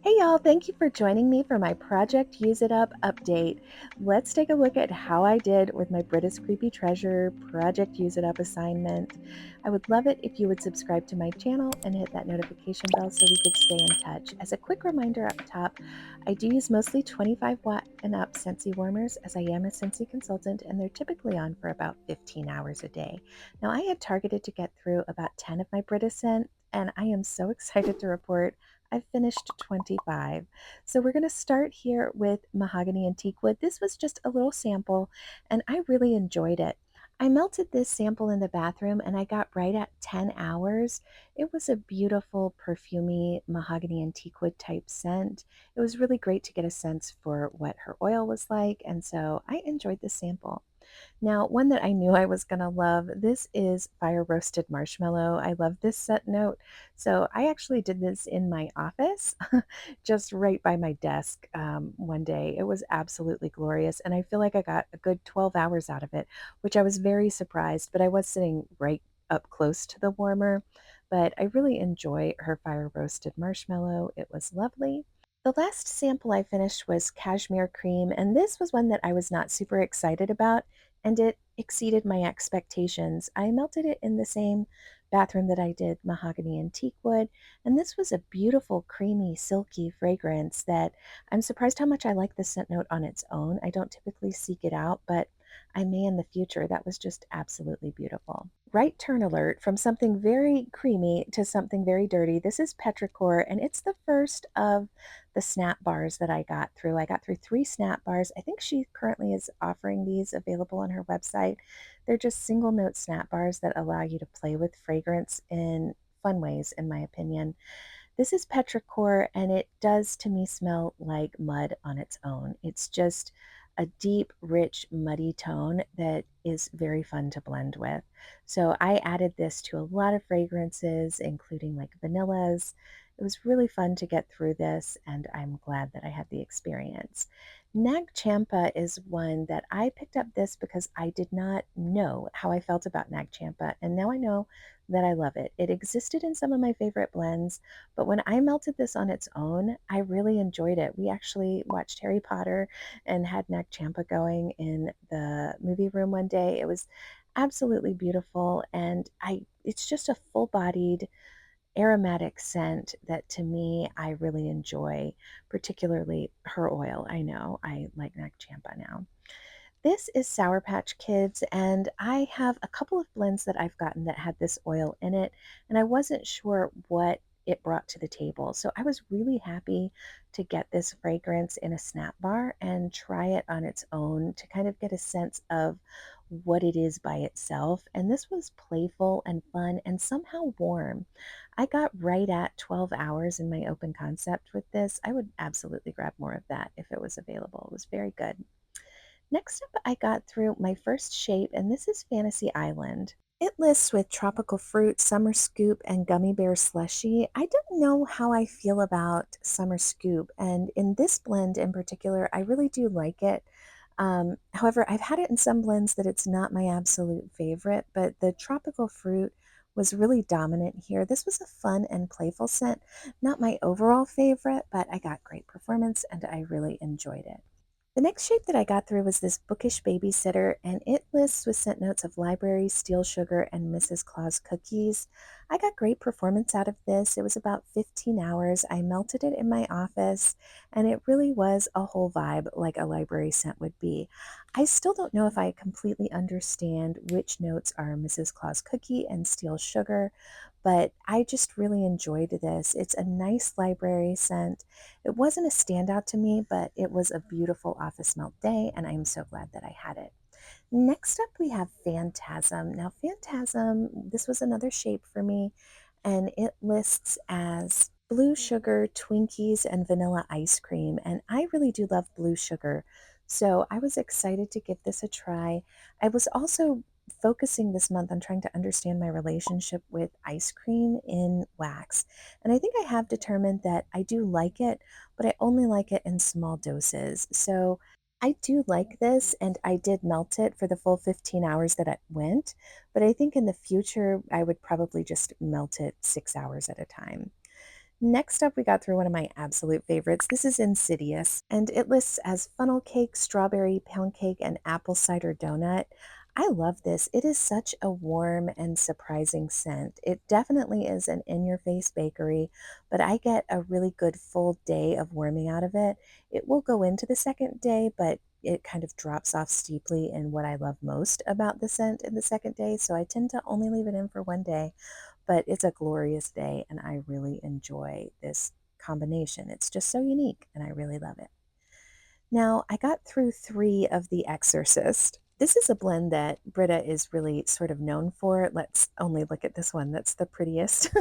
Hey y'all, thank you for joining me for my Project Use It Up update. Let's take a look at how I did with my Brita's Creepy Treasure Project Use It Up assignment. I would love it if you would subscribe to my channel and hit that notification bell so we could stay in touch. As a quick reminder up top, I do use mostly 25-watt and up Scentsy Warmers as I am a Scentsy consultant and they're typically on for about 15 hours a day. Now I had targeted to get through about 10 of my Brita scent and I am so excited to report I've finished 25. So we're going to start here with Mahogany Antique Wood. This was just a little sample and I really enjoyed it. I melted this sample in the bathroom and I got right at 10 hours. It was a beautiful, perfumey mahogany antique wood type scent. It was really great to get a sense for what her oil was like, and so I enjoyed the sample. Now, one that I knew I was going to love, this is Fire Roasted Marshmallow. I love this scent note. So I actually did this in my office, just right by my desk one day. It was absolutely glorious. And I feel like I got a good 12 hours out of it, which I was very surprised, but I was sitting right up close to the warmer. But I really enjoy her Fire Roasted Marshmallow. It was lovely. The last sample I finished was Cashmere Cream, and this was one that I was not super excited about, and it exceeded my expectations. I melted it in the same bathroom that I did Mahogany Antique Wood, and this was a beautiful, creamy, silky fragrance that I'm surprised how much I like the scent note on its own. I don't typically seek it out, but I may in the future. That was just absolutely beautiful. Right turn alert from something very creamy to something very dirty. This is Petrichor, and it's the first of the snap bars that I got through. I got through 3 snap bars. I think she currently is offering these available on her website. They're just single note snap bars that allow you to play with fragrance in fun ways, in my opinion. This is petrichor, and it does to me smell like mud on its own. It's just a deep, rich, muddy tone that is very fun to blend with. So I added this to a lot of fragrances, including like vanillas. It was really fun to get through this, and I'm glad that I had the experience. Nag Champa is one that I picked up this because I did not know how I felt about Nag Champa, and now I know that I love it. It existed in some of my favorite blends, but when I melted this on its own, I really enjoyed it. We actually watched Harry Potter and had Nag Champa going in the movie room one day. It was absolutely beautiful, and it's just a full-bodied aromatic scent that to me I really enjoy, particularly her oil. I know I like Nag Champa now. This is Sour Patch Kids, and I have a couple of blends that I've gotten that had this oil in it, and I wasn't sure what it brought to the table. So I was really happy to get this fragrance in a snap bar and try it on its own to kind of get a sense of what it is by itself. And this was playful and fun and somehow warm. I got right at 12 hours in my open concept with this. I would absolutely grab more of that if it was available. It was very good. Next up, I got through my first shape, and this is Fantasy Island. It lists with tropical fruit, summer scoop, and gummy bear slushy. I don't know how I feel about summer scoop, and in this blend in particular, I really do like it. However, I've had it in some blends that it's not my absolute favorite, but the tropical fruit was really dominant here. This was a fun and playful scent, not my overall favorite, but I got great performance and I really enjoyed it. The next shape that I got through was this Bookish Babysitter, and it lists with scent notes of library, steel sugar, and Mrs. Claus cookies. I got great performance out of this. It was about 15 hours. I melted it in my office, and it really was a whole vibe like a library scent would be. I still don't know if I completely understand which notes are Mrs. Claus cookie and steel sugar, but I just really enjoyed this. It's a nice library scent. It wasn't a standout to me, but it was a beautiful office melt day, and I'm so glad that I had it. Next up, we have Phantasm. Now, Phantasm, this was another shape for me, and it lists as blue sugar, Twinkies, and vanilla ice cream, and I really do love blue sugar, so I was excited to give this a try. I was also focusing this month on trying to understand my relationship with ice cream in wax. And I think I have determined that I do like it, but I only like it in small doses. So I do like this, and I did melt it for the full 15 hours that it went, but I think in the future I would probably just melt it 6 hours at a time. Next up, we got through one of my absolute favorites. This is Insidious, and it lists as funnel cake, strawberry pound cake, and apple cider donut. I love this. It is such a warm and surprising scent. It definitely is an in-your-face bakery, but I get a really good full day of warming out of it. It will go into the second day, but it kind of drops off steeply in what I love most about the scent in the second day, so I tend to only leave it in for one day, but it's a glorious day and I really enjoy this combination. It's just so unique and I really love it. Now, I got through three of The Exorcist. This is a blend that Britta is really sort of known for. Let's only look at this one. That's the prettiest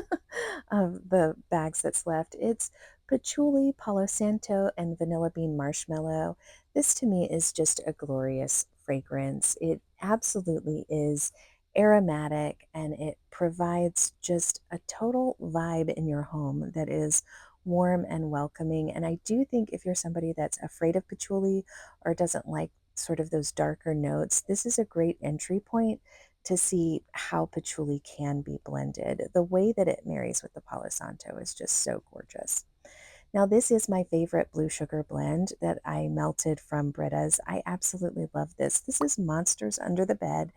of the bags that's left. It's patchouli, palo santo, and vanilla bean marshmallow. This to me is just a glorious fragrance. It absolutely is aromatic and it provides just a total vibe in your home that is warm and welcoming. And I do think if you're somebody that's afraid of patchouli or doesn't like sort of those darker notes, this is a great entry point to see how patchouli can be blended. The way that it marries with the Palo Santo is just so gorgeous. Now, this is my favorite blue sugar blend that I melted from Britta's. I absolutely love this. This is Monsters Under the Bed,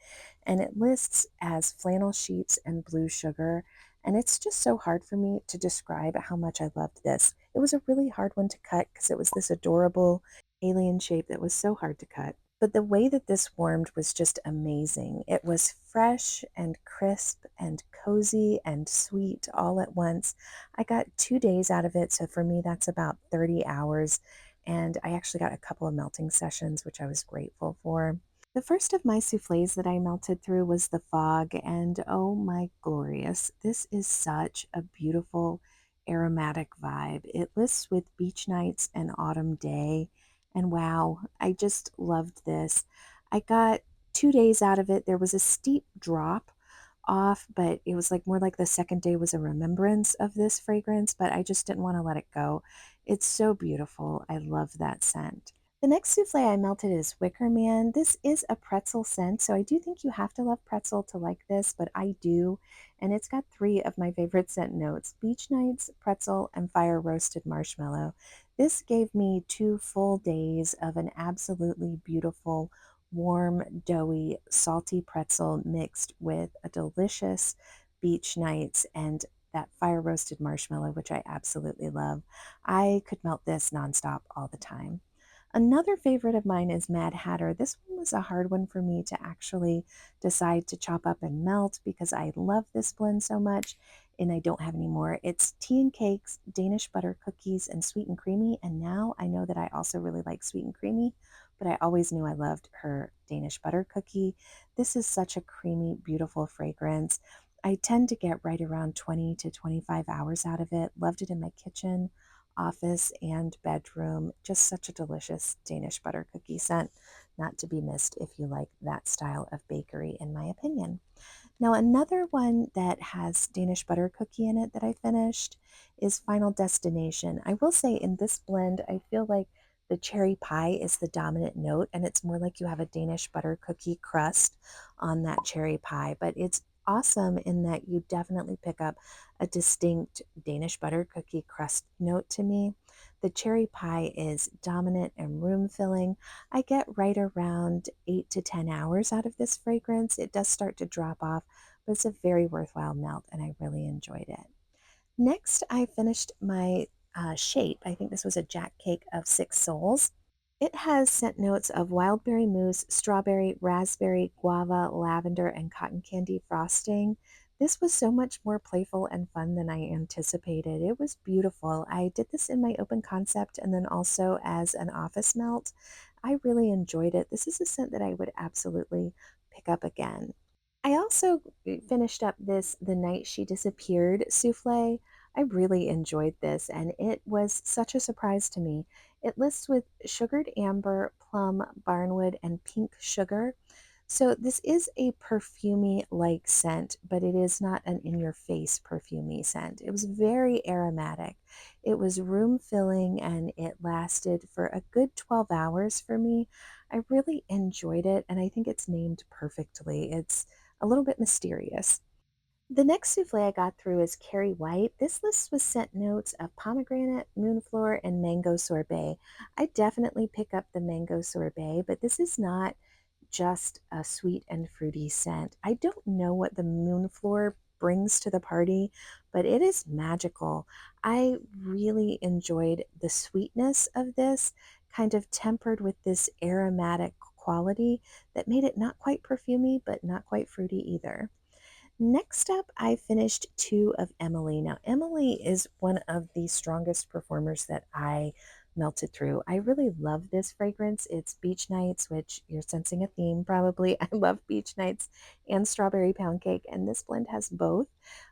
and it lists as flannel sheets and blue sugar. And it's just so hard for me to describe how much I loved this. It was a really hard one to cut because it was this adorable alien shape that was so hard to cut. But the way that this warmed was just amazing. It was fresh and crisp and cozy and sweet all at once. I got 2 days out of it, so for me, that's about 30 hours. And I actually got a couple of melting sessions, which I was grateful for. The first of my souffles that I melted through was the Fog, and oh my glorious, this is such a beautiful aromatic vibe. It lists with beach nights and autumn day, and wow, I just loved this. I got 2 days out of it. There was a steep drop off, but it was like more like the second day was a remembrance of this fragrance, but I just didn't want to let it go. It's so beautiful. I love that scent. The next souffle I melted is Wicker Man. This is a pretzel scent, so I do think you have to love pretzel to like this, but I do. And it's got three of my favorite scent notes: beach nights, pretzel, and fire roasted marshmallow. This gave me 2 full days of an absolutely beautiful, warm, doughy, salty pretzel mixed with a delicious beach nights and that fire roasted marshmallow, which I absolutely love. I could melt this nonstop all the time. Another favorite of mine is Mad Hatter. This one was a hard one for me to actually decide to chop up and melt because I love this blend so much and I don't have any more. It's tea and cakes, Danish butter cookies, and sweet and creamy. And now I know that I also really like sweet and creamy, but I always knew I loved her Danish butter cookie. This is such a creamy, beautiful fragrance. I tend to get right around 20 to 25 hours out of it. Loved it in my kitchen, office, and bedroom. Just such a delicious Danish butter cookie scent, not to be missed if you like that style of bakery, in my opinion. Now, another one that has Danish butter cookie in it that I finished is Final Destination. I will say in this blend, I feel like the cherry pie is the dominant note, and it's more like you have a Danish butter cookie crust on that cherry pie, but it's awesome in that you definitely pick up a distinct Danish butter cookie crust note to me. The cherry pie is dominant and room filling. I get right around 8 to 10 hours out of this fragrance. It does start to drop off, but it's a very worthwhile melt and I really enjoyed it. Next, I finished my shape. I think this was a Jack Cake of Six Souls. It has scent notes of wildberry mousse, strawberry, raspberry, guava, lavender, and cotton candy frosting. This was so much more playful and fun than I anticipated. It was beautiful. I did this in my open concept and then also as an office melt. I really enjoyed it. This is a scent that I would absolutely pick up again. I also finished up this The Night She Disappeared souffle. I really enjoyed this, and it was such a surprise to me. It lists with sugared amber, plum, barnwood, and pink sugar. So this is a perfumey like scent, but it is not an in your face perfumey scent. It was very aromatic. It was room filling and it lasted for a good 12 hours for me. I really enjoyed it and I think it's named perfectly. It's a little bit mysterious. The next souffle I got through is Carrie White. This list was scent notes of pomegranate, moonflower, and mango sorbet. I definitely pick up the mango sorbet, but this is not just a sweet and fruity scent. I don't know what the moonflower brings to the party, but it is magical. I really enjoyed the sweetness of this, kind of tempered with this aromatic quality that made it not quite perfumey, but not quite fruity either. Next up, I finished two of Emily. Now, Emily is one of the strongest performers that I melted through. I really love this fragrance. It's Beach Nights, which you're sensing a theme probably. I love Beach Nights and Strawberry Pound Cake, and this blend has both,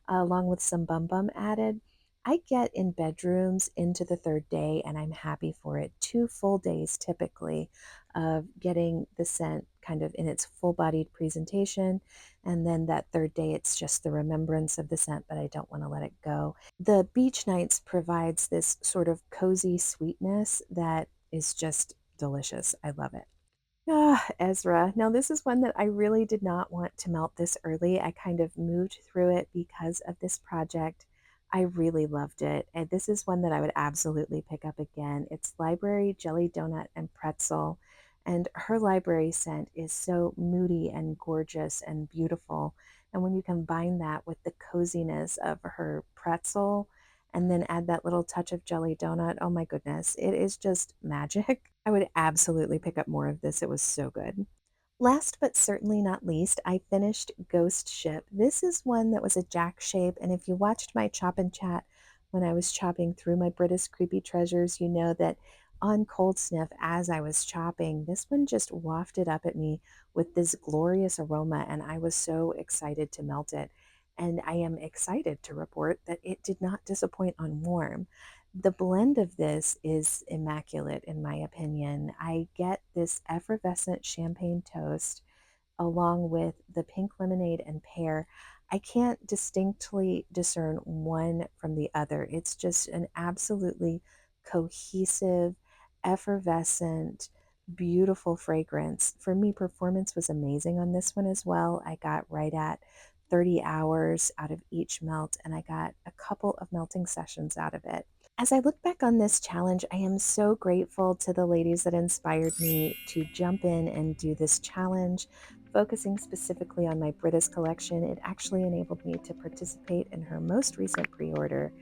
along with some Bum Bum added. I get in bedrooms into the third day, and I'm happy for it. 2 full days typically of getting the scent kind of in its full bodied presentation, and then that third day, it's just the remembrance of the scent, but I don't want to let it go. The Beach Nights provides this sort of cozy sweetness that is just delicious. I love it. Ah, Ezra. Now, this is one that I really did not want to melt this early. I kind of moved through it because of this project. I really loved it. And this is one that I would absolutely pick up again. It's Library Jelly Donut and Pretzel. And her library scent is so moody and gorgeous and beautiful. And when you combine that with the coziness of her pretzel, and then add that little touch of jelly donut. Oh my goodness, it is just magic. I would absolutely pick up more of this. It was so good. Last but certainly not least, I finished Ghost Ship. This is one that was a jack shape, and if you watched my chop and chat when I was chopping through my British Creepy Treasures, you know that on cold sniff as I was chopping, this one just wafted up at me with this glorious aroma, and I was so excited to melt it. And I am excited to report that it did not disappoint on warm. The blend of this is immaculate, in my opinion. I get this effervescent champagne toast along with the pink lemonade and pear. I can't distinctly discern one from the other. It's just an absolutely cohesive, effervescent, beautiful fragrance. For me, performance was amazing on this one as well. I got right at 30 hours out of each melt, and I got a couple of melting sessions out of it. As I look back on this challenge, I am so grateful to the ladies that inspired me to jump in and do this challenge. Focusing specifically on my Britta's collection, it actually enabled me to participate in her most recent pre order.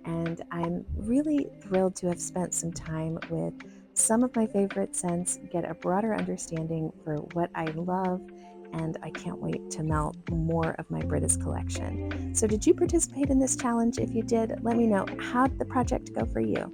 And I'm really thrilled to have spent some time with some of my favorite scents, get a broader understanding for what I love, and I can't wait to melt more of my Britta's collection. So, did you participate in this challenge? If you did, let me know. How'd the project go for you?